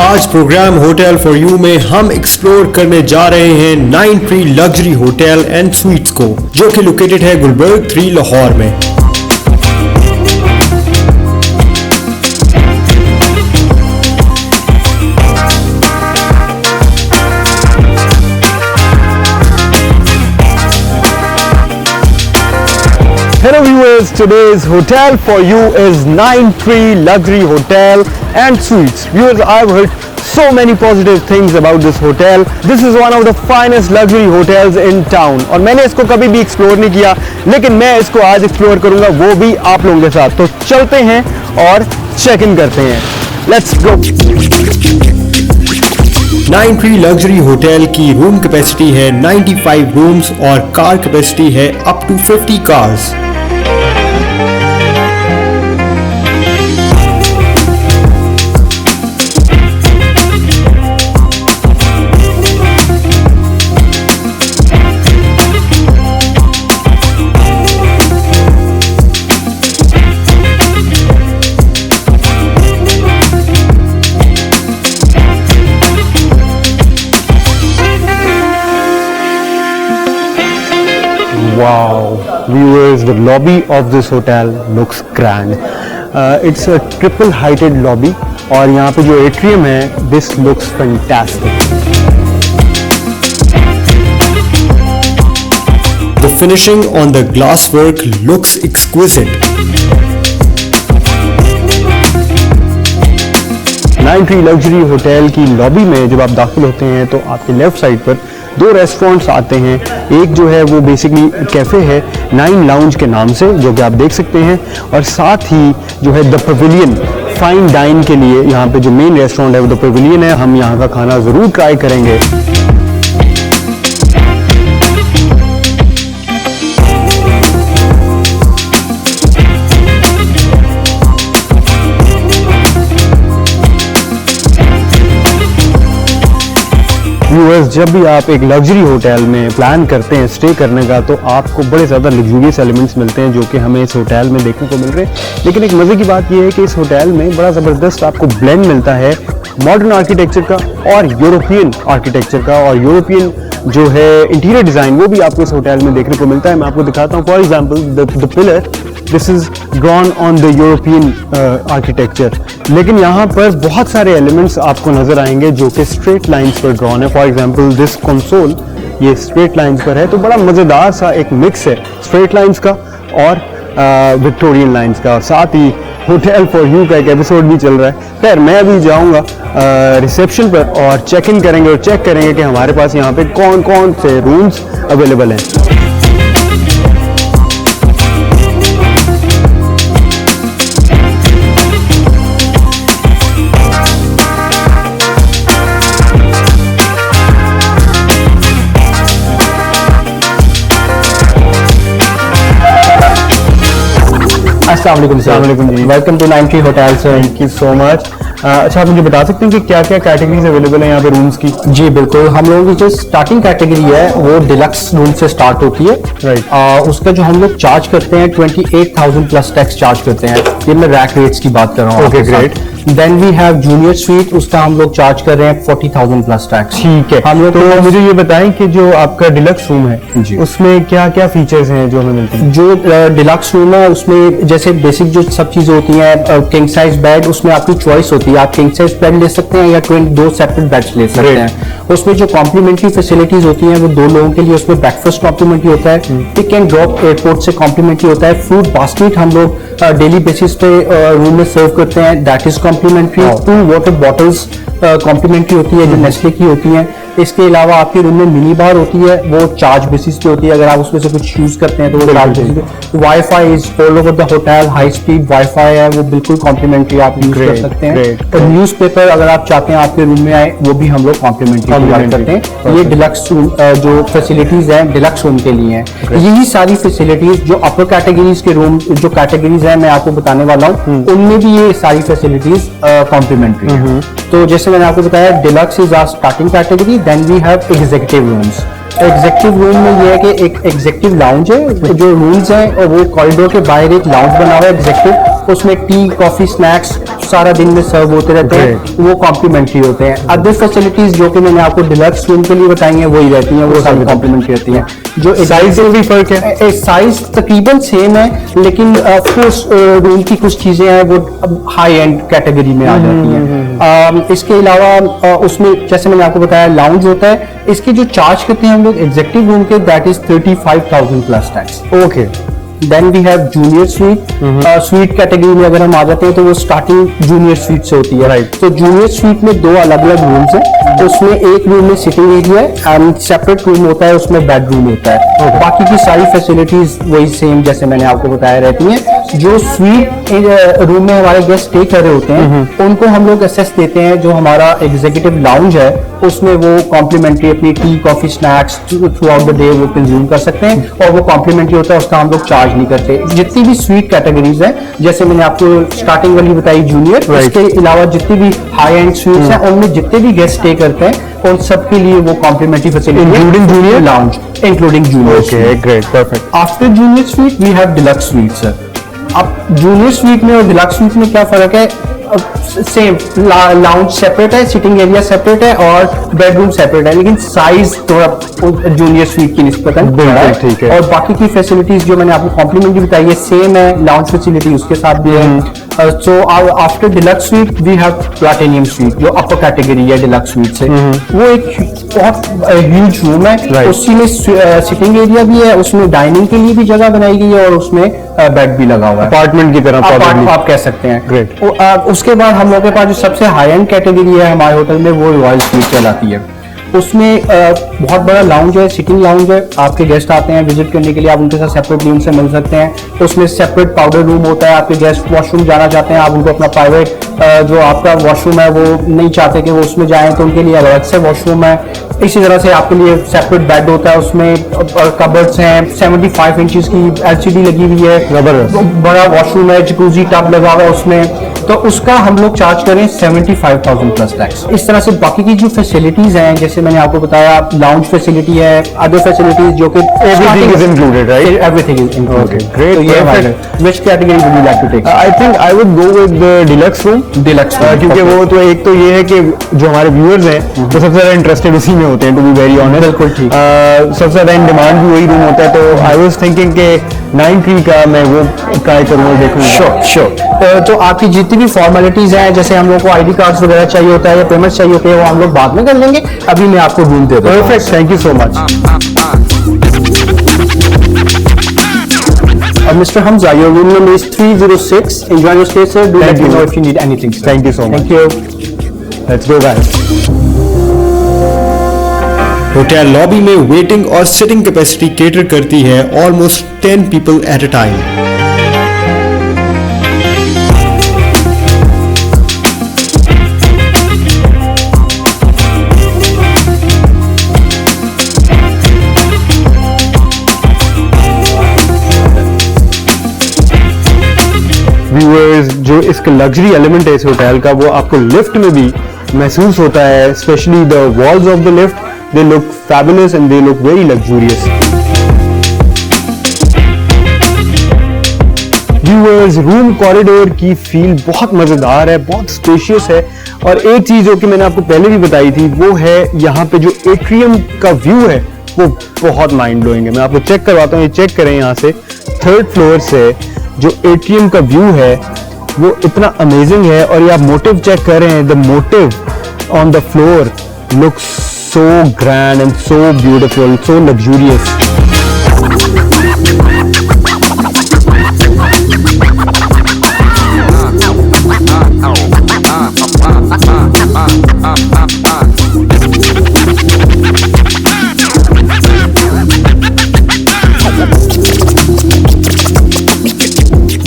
आज programme hotel for you में हम एक्सप्लोर करने जा रहे हैं 9 tree luxury hotel and sweets को, जो कि लोकेटेड है गुलबर्ग 3 लाहौर में। Hello viewers, today's hotel for you is 9 Tree Luxury Hotel and Suites. Viewers, I've heard so many positive things about this hotel. This is one of the finest luxury hotels in town. और मैंने इसको कभी भी explore नहीं किया, लेकिन मैं इसको आज एक्सप्लोर करूंगा, वो भी आप लोगों के साथ। तो चलते हैं और चेक इन करते हैं। Let's go. 9 tree luxury hotel की रूम कैपेसिटी है 95 रूम्स और कार कैपेसिटी है up to 50 cars. Wow, viewers, the lobby of this hotel looks grand. It's a triple heighted lobby और यहाँ पे जो atrium है, this looks fantastic. The finishing on the glasswork looks exquisite. 9 Tree luxury hotel की lobby में जब आप दाखिल होते हैं तो आपके लेफ्ट साइड पर दो रेस्टोरेंट्स आते हैं। एक जो है वो बेसिकली कैफ़े है 9 लाउंज के नाम से, जो कि आप देख सकते हैं, और साथ ही जो है द पवेलियन फाइन डाइन के लिए यहाँ पे जो मेन रेस्टोरेंट है वो द पवेलियन है। हम यहाँ का खाना ज़रूर ट्राई करेंगे। व्यूअर्स, जब भी आप एक लग्जरी होटल में प्लान करते हैं स्टे करने का, तो आपको बड़े ज़्यादा लग्जूरियस एलिमेंट्स मिलते हैं, जो कि हमें इस होटल में देखने को मिल रहे हैं। लेकिन एक मज़े की बात यह है कि इस होटल में बड़ा ज़बरदस्त आपको ब्लेंड मिलता है मॉडर्न आर्किटेक्चर का और यूरोपियन आर्किटेक्चर का, और यूरोपियन जो है इंटीरियर डिज़ाइन वो भी आपको इस होटल में देखने को मिलता है। मैं आपको दिखाता हूँ। For example the pillar, this is drawn on the European architecture, लेकिन यहाँ पर बहुत सारे एलिमेंट्स आपको नजर आएंगे जो कि स्ट्रेट लाइंस पर ड्रॉन है। फॉर एग्जांपल दिस कंसोल, ये स्ट्रेट लाइंस पर है, तो बड़ा मज़ेदार सा एक मिक्स है स्ट्रेट लाइंस का और विक्टोरियन लाइंस का। और साथ ही होटल फॉर यू का एक एपिसोड भी चल रहा है। खैर, मैं अभी जाऊँगा रिसेप्शन पर और चेक इन करेंगे और चेक करेंगे कि हमारे पास यहाँ पे कौन कौन से रूम्स अवेलेबल हैं। अस्सलाम वालेकुम जी, welcome to 9 tree hotel sir. Thank you so much. अच्छा, आप मुझे बता सकते हैं कि क्या क्या कैटेगरीज अवेलेबल हैं यहाँ पे रूम्स की? जी बिल्कुल, हम लोगों की जो स्टार्टिंग कैटेगरी है वो डिलक्स रूम से स्टार्ट होती है। राइट। उसका जो हम लोग चार्ज करते हैं 28,000 प्लस टैक्स चार्ज करते हैं। ये मैं रैक रेट्स की बात कर रहा हूँ। Okay, great. Then we have junior suite, उसका हम लोग चार्ज कर रहे हैं 40,000 प्लस टैक्स। ठीक है। हम लोग तो मुझे ये बताएं कि जो आपका डिलक्स रूम है जी, उसमें क्या क्या फीचर्स हैं जो हमें मिलते हैं? जो डिलक्स रूम है उसमें जैसे बेसिक जो सब चीज़ होती हैं, किंग साइज बेड, उसमें आपकी चॉइस होती है, आप किंग साइज बेड ले सकते हैं या 2 सेपरेट बेड्स ले सकते हैं। उसमें जो कॉम्प्लीमेंट्री फैसिलिटीज होती हैं वो 2 लोगों के लिए, उसमें ब्रेकफास्ट कॉम्प्लीमेंट्री होता है, पिक एंड ड्रॉप एयरपोर्ट से कॉम्प्लीमेंट्री होता है, फ्रूट बास्केट हम लोग डेली बेसिस पे रूम में सर्व करते हैं, that is complimentary. 2 water bottles complimentary होती है जो नेस्ले की होती हैं। इसके अलावा आपके रूम में मिनी बार होती है, वो चार्ज बेसिस पे होती है, अगर आप उसमें से कुछ यूज करते हैं तो वो चार्ज बेसिस पे। Wifi is all over the hotel, high speed wifi है, वो बिल्कुल कॉम्प्लीमेंट्री आप यूज कर सकते हैं। और न्यूज़पेपर अगर आप चाहते हैं आपके रूम में आए, वो भी हम लोग कॉम्प्लीमेंट्री प्रोवाइड करते हैं। ये डिलक्स रूम जो फैसिलिटीज हैं डिलक्स रूम के लिए हैं। यही सारी फैसिलिटीज जो अपर कैटेगरीज के रूम जो कैटेगरीज है मैं आपको बताने वाला हूँ, उनमें भी ये सारी फैसिलिटीज कॉम्प्लीमेंट्री है। तो जैसे मैंने आपको बताया, deluxe is our starting category, then we have executive rooms. Executive room में ये है कि एक एग्जीक्यूटिव लाउंज है, जो रूम्स हैं और वो कॉरिडोर के बाहर एक लाउंज बना हुआ है एग्जीक्यूटिव, उसमें टी कॉफी स्नैक्स सारा दिन में सर्व होते रहते हैं, वो कॉम्प्लीमेंट्री होते हैं। अदर फैसिलिटीज जो कि मैंने आपको डिलक्स रूम के लिए बताई हैं वही रहती हैं, वो सारी कॉम्प्लीमेंट्री रहती हैं। जो साइज में भी फर्क है? साइज तकरीबन सेम है, लेकिन ऑफकोर्स रूम की कुछ चीजें हैं वो हाई एंड कैटेगरी में आ जाती हैं। इसके अलावा उसमें जैसे मैंने आपको बताया लाउंज होता है, इसके जो चार्ज करते हैं हम लोग एग्जीक्यूटिव रूम के that is 35,000 plus tax. Okay. Then we have junior suite. Suite category में अगर हम आ जाते हैं तो वो स्टार्टिंग जूनियर स्वीट से होती है। Right. तो जूनियर स्वीट में दो अलग अलग रूम्स हैं, उसमें एक रूम में सिटिंग एरिया है एंड सेपरेट रूम होता है, उसमें बेडरूम होता है। बाकी की सारी फैसिलिटीज वही सेम जैसे मैंने आपको बताया रहती हैं। जो स्वीट रूम में हमारे गेस्ट स्टे कर रहे होते हैं उनको हम लोग एसेस देते हैं। जो हमारा एग्जीक्यूटिव लाउंज है उसमें वो कॉम्प्लीमेंट्री अपनी tea coffee snacks through out the day वो कंज्यूम कर सकते हैं, और वो कॉम्प्लीमेंट्री होता है, उसका हम लोग चार्ज नहीं करते। जितनी भी स्वीट कैटेगरीज है जैसे मैंने आपको स्टार्टिंग वाली बताई जूनियर, इसके अलावा जितनी भी हाई एंड स्वीट्स हैं उनमें जितने भी गेस्ट स्टे करते हैं उन सब के लिए वो complimentary facility Including junior? Lounge including junior. Okay, great, perfect. After junior suite we have deluxe suite sir. अब जूनियर स्वीट में और डिलक्स स्वीट में क्या फर्क है? सेम लाउंज सेपरेट है, सिटिंग एरिया सेपरेट है और बेडरूम सेपरेट है, लेकिन साइज थोड़ा जूनियर स्वीट की निस्बतन बड़ा है। ठीक है। और बाकी की फैसिलिटीज जो मैंने आपको कॉम्प्लीमेंट्री बताई है सेम है, लाउंज फैसिलिटी उसके साथ भी है। So after deluxe suite we have platinum suite जो अपर कैटेगरी है डिलक्स स्वीट से। वो एक बहुत ह्यूज रूम है, उसी में सिटिंग एरिया भी है, उसमें डाइनिंग के लिए भी जगह बनाई गई है और उसमें बेड भी लगा हुआ है, अपार्टमेंट की तरह आप कह सकते हैं। Great. उसके बाद हम लोगों के पास जो सबसे हाई एंड कैटेगरी है हमारे होटल में वो रॉयल स्वीट कहलाती है। उसमें बहुत बड़ा लाउंज है, सिटिंग लाउंज है। आपके गेस्ट आते हैं विजिट करने के लिए, आप उनके साथ सेपरेटली उनसे मिल सकते हैं। उसमें सेपरेट पाउडर रूम होता है, आपके गेस्ट वॉशरूम जाना चाहते हैं, आप उनको अपना प्राइवेट जो आपका वॉशरूम है वो नहीं चाहते कि वो उसमें जाएं तो उनके लिए अलग से वॉशरूम है। इसी तरह से आपके लिए सेपरेट बेड होता है, उसमें कबर्ड्स हैं, 75 इंचेस की LCD लगी हुई है, बड़ा वॉशरूम है, जकूजी टब लगा हुआ है उसमें, तो उसका हम लोग चार्ज करें 75,000 प्लस टैक्स। इस तरह से बाकी की जो फैसिलिटीज हैं जैसे मैंने आपको बताया लाउंज फैसिलिटी है, अदर फैसिलिटीज जो कि Everything is included, right? Everything is included. Okay, great, तो ये perfect. है। Which category would you like to take? I think I would go with the deluxe room. Deluxe room, क्योंकि okay. वो तो एक तो ये है कि जो हमारे व्यूअर्स हैं वो सबसे ज्यादा इंटरेस्टेड उसी में होते हैं, टू बी वेरी ऑनेस्ट। बिल्कुल ठीक। सबसे ज्यादा इन डिमांड भी वही रूम होता है, तो आई वाज थिंकिंग कि 9 ट्री का मैं वो ट्राई करूंगा, देखूंगा। श्योर। तो आपकी जितनी भी फॉर्मेलिटीज हैं जैसे हम लोग को ID कार्ड्स वगैरह चाहिए होता है या पेमेंट चाहिए होते हैं वो हम लोग बाद में कर लेंगे, अभी मैं आपको रूम दे दूंगा। Perfect, thank you so much. Mr. Hamza, your room number is 306. Enjoy your stay, sir. Do let me know if you need anything, sir. Thank you so much. Thank you. Let's go guys. Hotel lobby में waiting और sitting capacity cater करती है almost 10 people at a time. Viewers, जो इसका luxury element है इस hotel का वो आपको लिफ्ट में भी महसूस होता है, specially the walls of the lift, they look fabulous and they look very luxurious. Viewers, room corridor की फील बहुत मजेदार है, बहुत स्पेशियस है, और एक चीज जो कि मैंने आपको पहले भी बताई थी वो है यहाँ पे जो एट्रियम का व्यू है वो बहुत माइंड ब्लोइंग है। मैं आपको चेक करवाता हूँ, ये चेक करें यहाँ से 3rd फ्लोर से जो एट्रियम का व्यू है वो इतना अमेजिंग है, और ये आप मोटिव चेक कर रहे हैं, the motive on the floor looks so grand and so beautiful, so luxurious.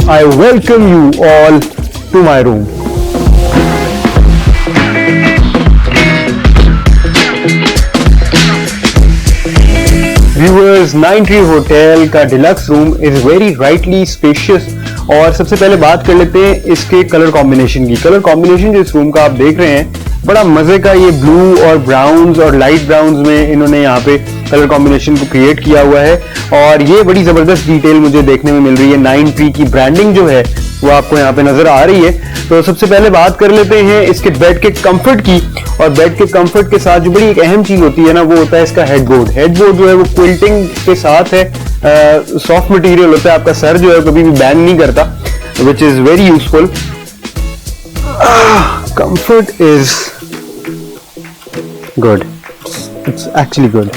I welcome you all to my room. Viewers, 9 Tree Hotel का deluxe room is very rightly spacious. और सबसे पहले बात कर लेते हैं इसके कलर कॉम्बिनेशन की। कलर कॉम्बिनेशन जो इस रूम का आप देख रहे हैं बड़ा मजे का, ये ब्लू और ब्राउन्स और लाइट ब्राउन्स में इन्होंने यहाँ पे कलर कॉम्बिनेशन को क्रिएट किया हुआ है, और ये बड़ी जबरदस्त डिटेल मुझे देखने में मिल रही है। 9 ट्री की ब्रांडिंग जो है वो आपको यहाँ पे नजर आ रही है। तो सबसे पहले बात कर लेते हैं इसके बेड के कंफर्ट की। और बेड के कंफर्ट के साथ जो बड़ी एक अहम चीज होती है ना, वो होता है इसका हेडबोर्ड। हेडबोर्ड जो है वो क्विल्टिंग के साथ है, सॉफ्ट मटेरियल होता है, आपका सर जो है कभी भी बैंग नहीं करता, which is very useful. Comfort is good, it's actually good.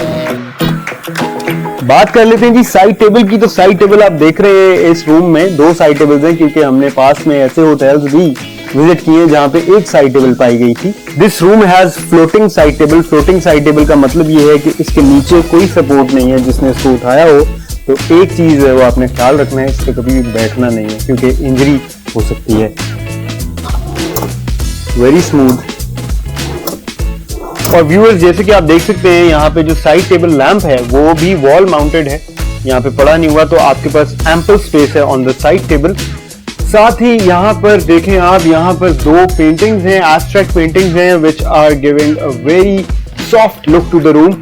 बात कर लेते हैं जी साइड टेबल की। तो साइड टेबल आप देख रहे हैं इस रूम में 2 साइड टेबल्स हैं, क्योंकि हमने पास में ऐसे होटल्स भी विजिट किए जहां पे एक साइड टेबल पाई गई थी। This room has floating side table. Floating side table का मतलब ये है कि इसके नीचे कोई सपोर्ट नहीं है जिसने इसको उठाया हो। तो एक चीज है वो आपने ख्याल रखना है, इस पे कभी भी बैठना नहीं है क्योंकि इंजरी हो सकती है। Very smooth. और व्यूअर्स जैसे कि आप देख सकते हैं यहाँ पे जो साइड टेबल लैंप है वो भी वॉल माउंटेड है, यहाँ पे पड़ा नहीं हुआ, तो आपके पास एम्पल स्पेस है ऑन द साइड टेबल। साथ ही यहाँ पर देखें आप, यहाँ पर 2 पेंटिंग्स हैं, एब्स्ट्रैक्ट पेंटिंग्स हैं which are giving a very soft look to the room.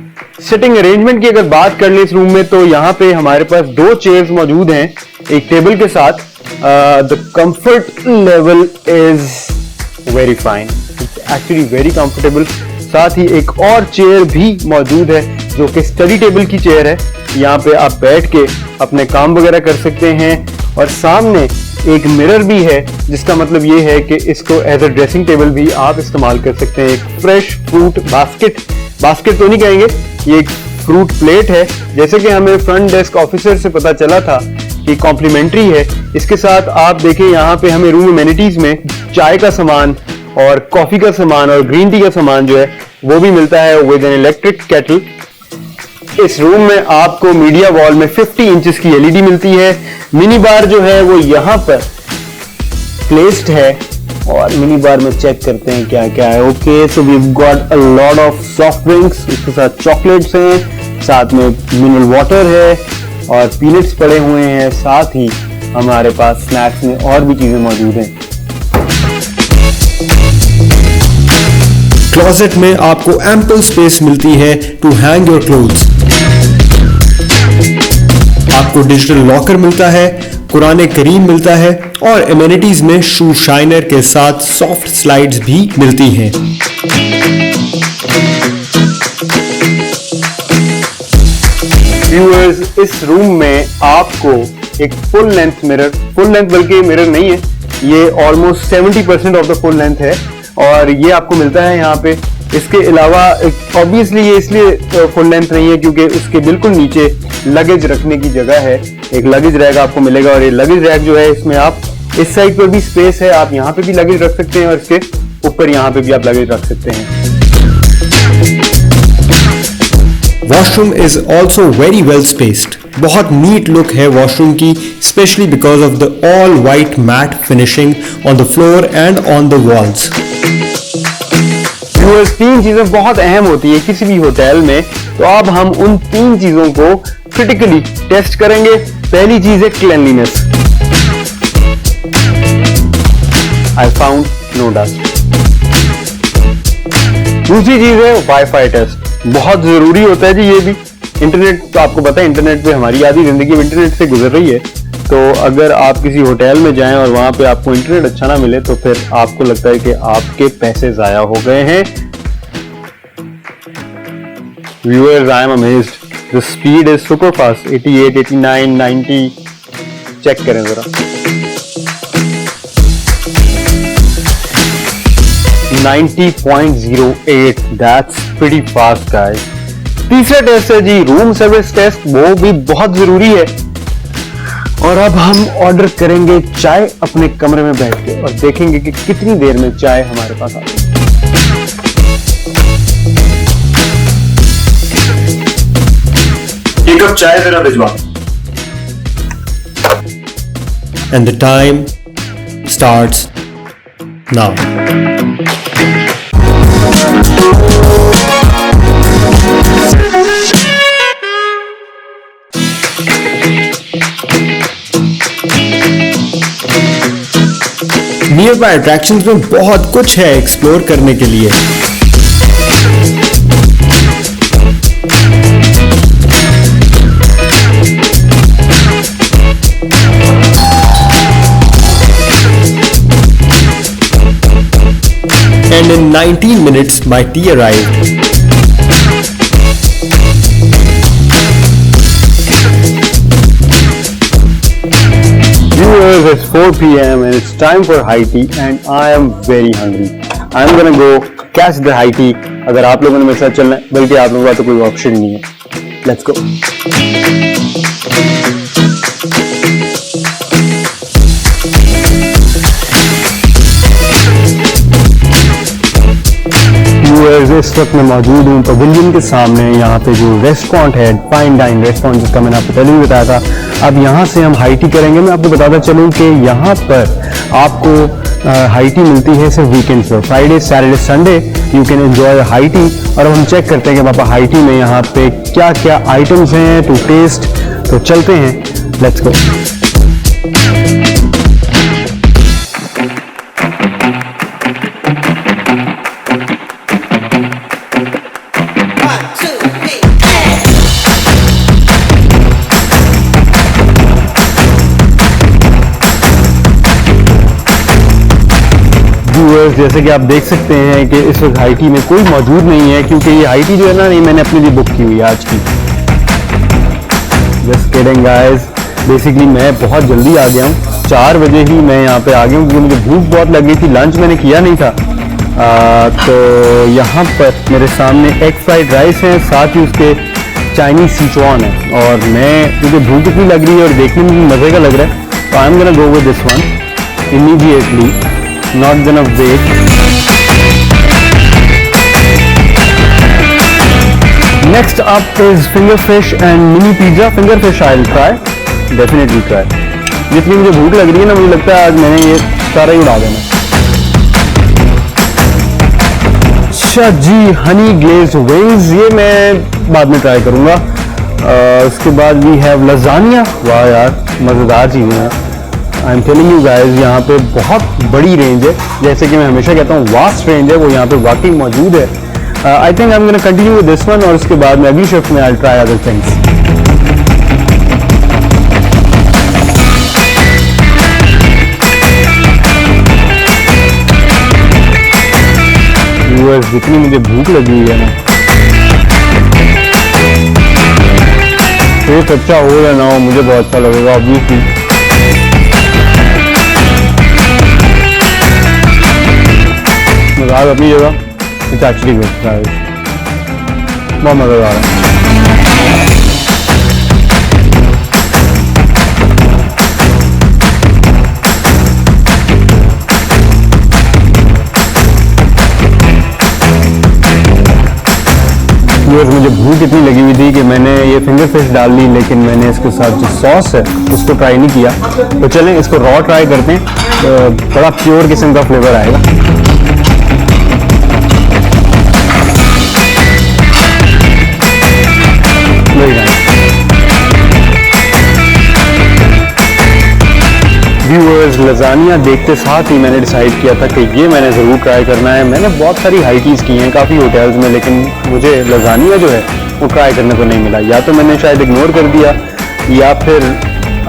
Sitting arrangement की अगर बात कर ले इस रूम में, तो यहाँ पे हमारे पास 2 चेयर्स मौजूद हैं एक टेबल के साथ। The comfort level is very fine, it's actually very comfortable. साथ ही एक और चेयर भी मौजूद है जो कि स्टडी टेबल की चेयर है, यहाँ पे आप बैठ के अपने काम वगैरह कर सकते हैं। और सामने एक मिरर भी है, जिसका मतलब ये है कि इसको एज अ ड्रेसिंग टेबल भी आप इस्तेमाल कर सकते हैं। एक फ्रेश फ्रूट बास्केट तो नहीं कहेंगे, ये एक फ्रूट प्लेट है, जैसे कि हमें फ्रंट डेस्क ऑफिसर से पता चला था कि कॉम्प्लीमेंट्री है। इसके साथ आप देखें यहाँ पे हमें रूम एमेनिटीज में चाय का सामान और कॉफी का सामान और ग्रीन टी का सामान जो है वो भी मिलता है विद एन इलेक्ट्रिक केटल। इस रूम में आपको मीडिया वॉल में 50 इंचेस की एलईडी मिलती है। मिनी बार जो है वो यहाँ पर प्लेस्ड है और मिनी बार में चेक करते हैं क्या क्या है। Okay, so we got a lot of soft drinks, इसके साथ चॉकलेट्स हैं, साथ में मिनरल वाटर है और पीनट्स पड़े हुए हैं। साथ ही हमारे पास स्नैक्स में और भी चीजें मौजूद हैं। क्लोजेट में आपको एम्पल स्पेस मिलती है टू हैंग योर क्लोथ्स। आपको डिजिटल लॉकर मिलता है, कुरान करीम मिलता है और एमेनिटीज में शू शाइनर के साथ सॉफ्ट स्लाइड्स भी मिलती हैं। व्यूअर्स, इस रूम में आपको एक फुल लेंथ बल्कि मिरर नहीं है, ये almost 70% of the full length है और ये आपको मिलता है यहाँ पे। इसके अलावा ऑब्वियसली ये इसलिए फुल लेंथ नहीं है क्योंकि उसके बिल्कुल नीचे लगेज रखने की जगह है, एक लगेज रैक आपको मिलेगा। और ये लगेज रैक जो है इसमें आप इस साइड पर भी स्पेस है, आप यहाँ पे भी लगेज रख सकते हैं और इसके ऊपर यहाँ पे भी आप लगेज रख सकते हैं। Washroom is also very well spaced. बहुत नीट लुक है वॉशरूम की, specially because of the all white mat finishing on the floor and on the walls. 3 चीजें बहुत अहम होती है किसी भी होटल में, तो अब हम उन 3 चीजों को क्रिटिकली टेस्ट करेंगे। पहली चीज है cleanliness. I found no dust. दूसरी चीज है वाईफाई टेस्ट, बहुत जरूरी होता है जी ये भी। इंटरनेट तो आपको पता है, इंटरनेट पे हमारी आधी जिंदगी इंटरनेट से गुजर रही है, तो अगर आप किसी होटल में जाएं और वहां पे आपको इंटरनेट अच्छा ना मिले तो फिर आपको लगता है कि आपके पैसे जाया हो गए हैं। Viewers, I am amazed, the speed is super fast, 88, 89, 90। Check करें जरा, 90.08, दैट्स प्रीटी फास्ट गाइस। तीसरा टेस्ट है जी रूम सर्विस टेस्ट, वो भी बहुत जरूरी है। और अब हम ऑर्डर करेंगे चाय अपने कमरे में बैठ के और देखेंगे कि कितनी देर में चाय हमारे पास आती है। एक कप चाय जरा भिजवा। And the time starts now. Near by attractions में बहुत कुछ है एक्सप्लोर करने के लिए। 19 minutes my tea arrived. Viewers, it's 4 p.m. and it's time for high tea and I am very hungry. I'm gonna go catch the high tea. अगर आप लोगों ने मेरे साथ चलना है, बल्कि आप लोगों का तो कोई ऑप्शन नहीं है. Let's go. इस वक्त मैं मौजूद हूँ पवेलियन के सामने. यहाँ पे जो रेस्टोरेंट है, फाइन डाइन रेस्टोरेंट, जिसका मैंने आपको पहले भी बताया था. अब यहाँ से हम हाई टी करेंगे. मैं आपको बताता चलूँ कि यहाँ पर आपको हाई टी मिलती है सिर्फ वीकेंड्स पर. Friday, Saturday, Sunday you can enjoy high tea. और अब हम चेक करते हैं कि पापा हाई टी में यहाँ पे क्या क्या आइटम्स हैं टू टेस्ट. तो चलते हैं, लेट्स गो. जैसे कि आप देख सकते हैं कि इस वक्त हाई टी में कोई मौजूद नहीं है, क्योंकि ये हाई टी जो है ना, नहीं मैंने अपने लिए बुक की हुई है आज की. Just kidding guys. बेसिकली मैं बहुत जल्दी आ गया हूँ. 4 बजे ही मैं यहाँ पे आ गया हूँ क्योंकि मुझे भूख बहुत लग गई थी. लंच मैंने किया नहीं था. तो यहाँ पर मेरे सामने एग फ्राइड राइस है, साथ ही उसके चाइनीज सिचुआन है. और मुझे भूख इतनी लग रही है और देखने में भी मज़े का लग रहा है. तो I am gonna go with this one immediately. Not gonna wait. Next up is finger fish and mini pizza. Finger fish I'll try. Definitely try. जितनी मुझे भूख लग रही है ना, मुझे लगता है आज मैंने ये सारा ही उड़ा देना. अच्छा जी, हनी ग्लेज्ड विंग्स, ये मैं बाद में ट्राई करूँगा. उसके बाद वी हैव लजानिया. वाह यार, मज़ेदार चीज़ें हैं. I am telling you guys, यहाँ पे बहुत बड़ी रेंज है. जैसे कि मैं हमेशा कहता हूँ, वास्ट रेंज है, वो यहाँ पे वाकई मौजूद है. I think I am gonna continue with this one. और उसके बाद में अगली शिफ्ट में I will try other things. Viewers, जितनी मुझे भूख लगी हुई है ना, टेस्ट अच्छा हो या ना हो, मुझे बहुत अच्छा लगेगा ऑब्वियसली. मज़ा अपनी जगह, इट्स एक्चुअली गुड. बहुत मज़ेदार है. मुझे भूख इतनी लगी हुई थी कि मैंने ये फिंगर फिश डाल ली, लेकिन मैंने इसके साथ जो सॉस है उसको ट्राई नहीं किया. तो चलें इसको रॉ ट्राई करते हैं. तो बड़ा प्योर किस्म का फ्लेवर आएगा. व्यूअर्स, लजानिया देखते साथ ही मैंने डिसाइड किया था कि ये मैंने ज़रूर ट्राई करना है. मैंने बहुत सारी हाई टीज़ की हैं काफ़ी होटल्स में, लेकिन मुझे लजानिया जो है वो ट्राई करने को नहीं मिला. या तो मैंने शायद इग्नोर कर दिया, या फिर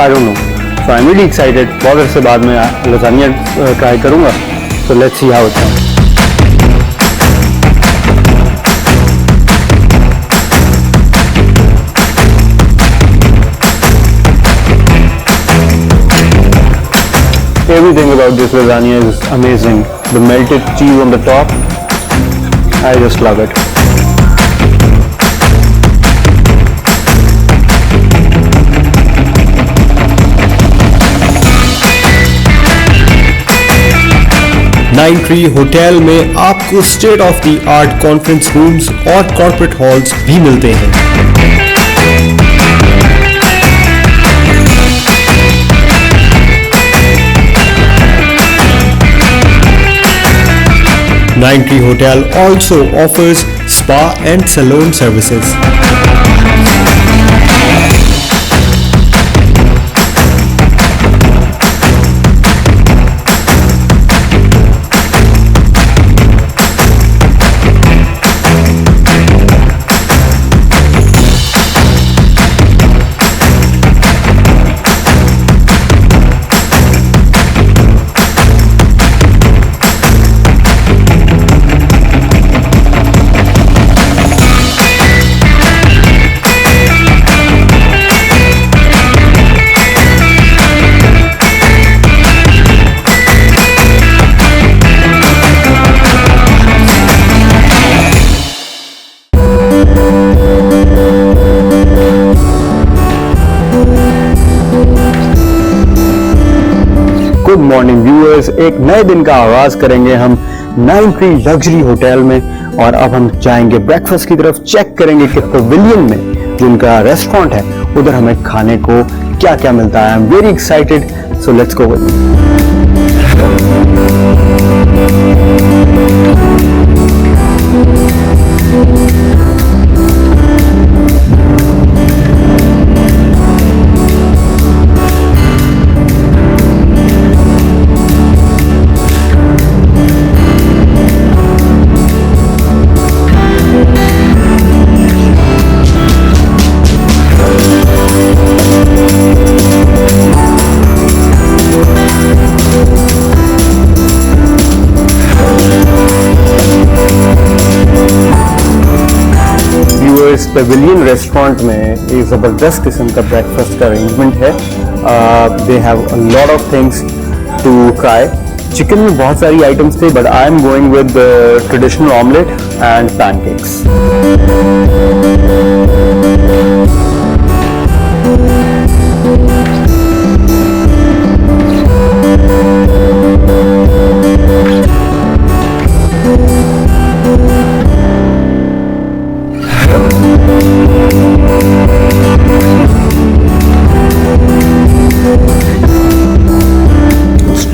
I don't know. So I am really excited. बहुत अरसे बाद में लजानिया ट्राई करूँगा. So let's see how it goes. Everything about this lasagna is amazing. The melted cheese on the top, I just love it. Nine tree hotel में आपको state of the art conference rooms और corporate halls भी मिलते हैं. Nine Tree Hotel also offers spa and salon services. Viewers, एक नए दिन का आगाज करेंगे हम 9 ट्री लग्जरी होटल में, और अब हम जाएंगे ब्रेकफास्ट की तरफ। चेक करेंगे कि पवेलियन में जो उनका रेस्टोरेंट है उधर हमें खाने को क्या क्या मिलता है। I am very excited, so let's go with me. इस पेविलियन रेस्टोरेंट में एक ज़बरदस्त किस्म का ब्रेकफास्ट का अरेंजमेंट है। They have a lot of things to try. Chicken में बहुत सारी आइटम्स थे, but I am going with traditional omelette and pancakes.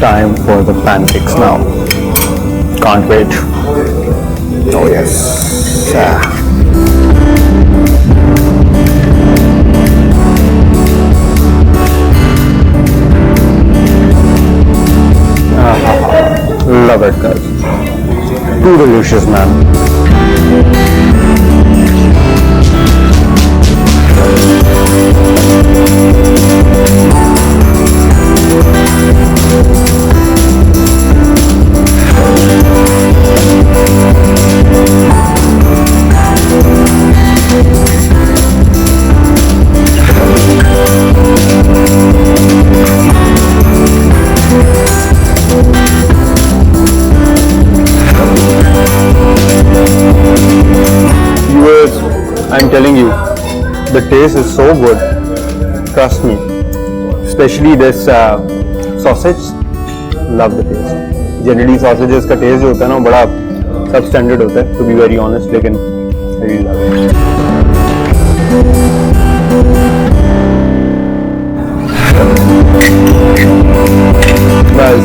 Time for the pancakes now. Can't wait. Oh yes. Love it, guys. Too delicious, man. I'm telling you, the taste is so good. Trust me. Especially this sausage. Love the taste. Generally sausages का taste जो होता है ना बड़ा substandard होता है, to be very honest, लेकिन I really love it. Guys,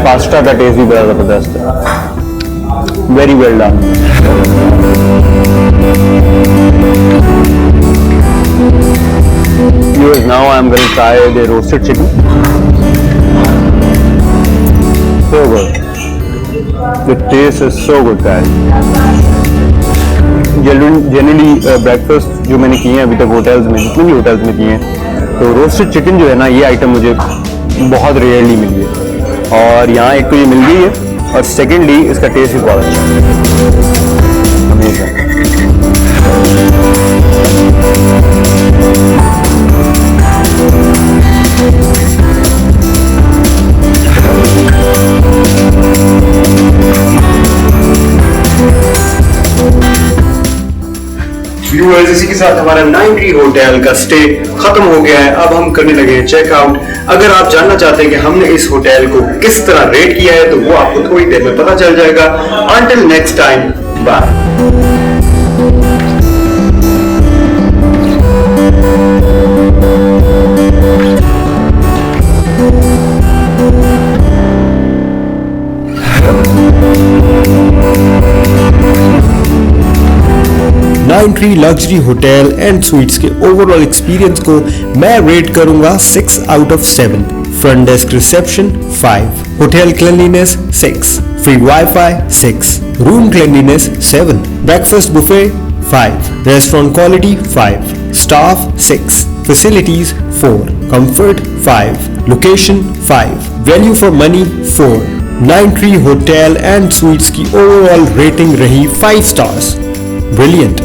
pasta का टेस्ट भी बड़ा जबरदस्त है। Very well done. Viewers, now I am going to try the roasted chicken. So good. The taste is so good, guys. Generally breakfast जो मैंने किए हैं अभी तक होटल्स में, जितने भी होटल्स में किए हैं, तो रोस्टेड चिकन जो है ना, ये आइटम मुझे बहुत रेयरली मिली है, और यहाँ एक तो ये मिल गई है, और सेकेंडली इसका टेस्ट भी बहुत अच्छा है। अमेजिंग। व्यूअर्स, इसी के साथ हमारा 9 ट्री होटल का स्टे खत्म हो गया है। अब हम करने लगे हैं चेकआउट। अगर आप जानना चाहते हैं कि हमने इस होटल को किस तरह रेट किया है, तो वो आपको थोड़ी देर में पता चल जाएगा। Until next time, bye. 9 tree luxury hotel and suites के ओवरऑल एक्सपीरियंस को मैं रेट करूंगा 6 out of 7। Front desk reception 5, hotel cleanliness 6, free WiFi 6, room cleanliness 7, breakfast buffet 5, restaurant quality 5, staff 6, facilities 4, comfort 5, location 5, value for money 4। 9 tree hotel and suites की overall rating रही 5 stars. Brilliant.